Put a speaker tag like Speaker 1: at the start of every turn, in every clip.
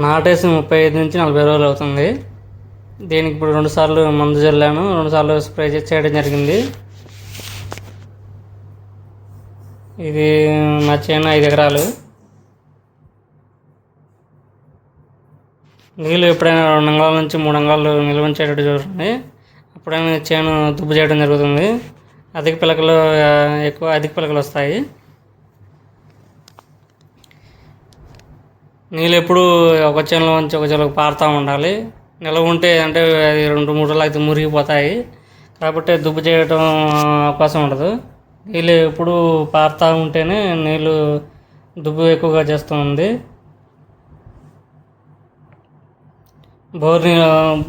Speaker 1: నాటేసి 35 నుంచి 40 రోజులు అవుతుంది. దీనికి ఇప్పుడు 2 సార్లు మందు చల్లాను, 2 సార్లు స్ప్రే చేయడం జరిగింది. ఇది నా చేను 5 ఎకరాలు. నీళ్ళు ఎప్పుడైనా 2 అంగాల నుంచి 3 అంగాలు నిల్వ ఉంచేటట్టు చూడండి. అప్పుడైనా చేను దుబ్బు చేయడం జరుగుతుంది. అధిక పిలకలు వస్తాయి. నీళ్ళు ఎప్పుడు ఒక చేనులో నుంచి ఒక చేనులోకి పారుతూ ఉండాలి. నిల్వ ఉంటే అంటే అది 2-3 రోజులు అయితే మురిగిపోతాయి. కాబట్టి దుబ్బు చేయడం అవకాశం ఉండదు. నీళ్ళు ఎప్పుడు పారుతూ ఉంటేనే నీళ్ళు దుబ్బు ఎక్కువగా చేస్తుంది.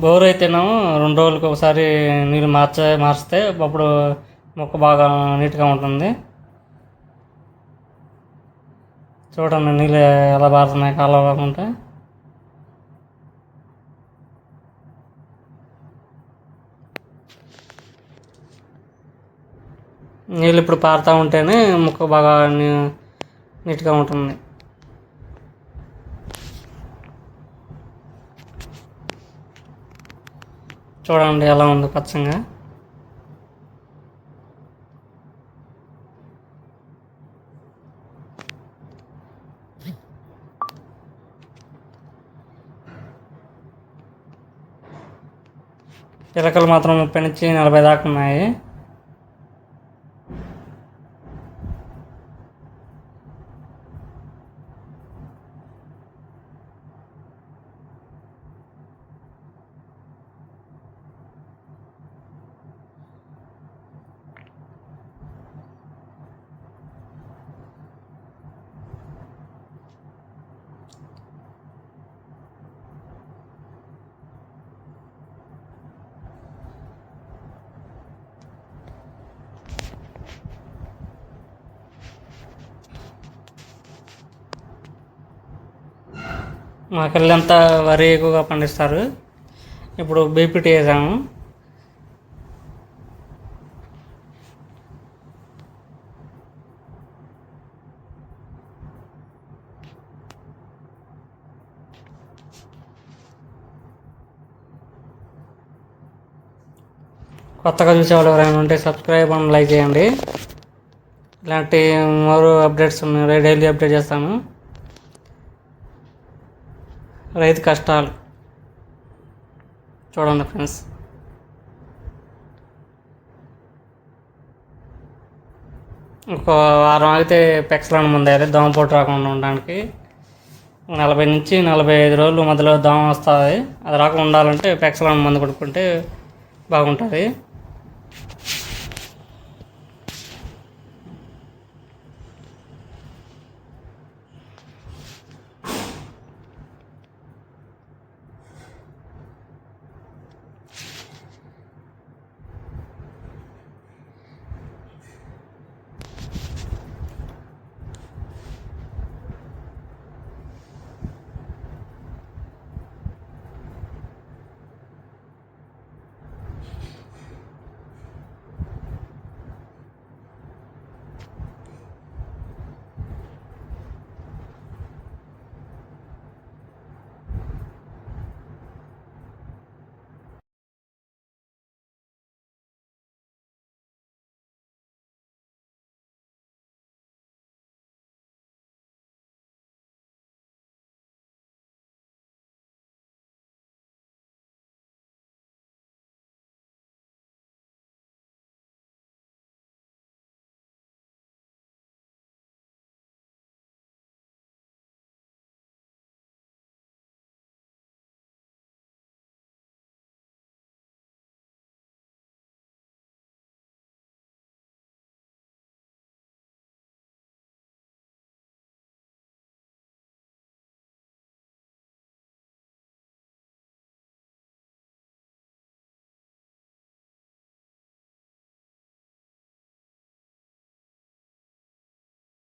Speaker 1: బోర్ అయితేనేమో 2 రోజులకి ఒకసారి నీళ్ళు మార్చితే అప్పుడు మొక్క బాగా నీట్గా ఉంటుంది. చూడండి నీళ్ళు ఎలా పారుతున్నాయి కాలువ కాకుండా. నీళ్ళు ఇప్పుడు పారుతూ ఉంటేనే మొక్క బాగా నీట్గా ఉంటుంది. చూడండి ఎలా ఉంది పచ్చంగా. పిలకలు మాత్రం 30 నుంచి 40 దాకా ఉన్నాయి. మాకెళ్ళంతా వరి ఎక్కువగా పండిస్తారు. ఇప్పుడు బీపీటీ వేసాము. కొత్తగా చూసేవాళ్ళు ఎవరైనా ఉంటే సబ్స్క్రైబ్ అండ్ లైక్ చేయండి. ఇలాంటి మరో అప్డేట్స్ ఉన్నాయి, డైలీ అప్డేట్ చేస్తాను. రైతు కష్టాలు చూడండి ఫ్రెండ్స్. ఒక వారం ఆగితే పెక్సలాన్ మందు వేయాలి దోమపోటు రాకుండా ఉండడానికి. 40 నుంచి 45 రోజులు మధ్యలో దోమ వస్తుంది. అది రాకుండా ఉండాలంటే పెక్సలాన్ మందు కొట్టుకుంటే బాగుంటుంది.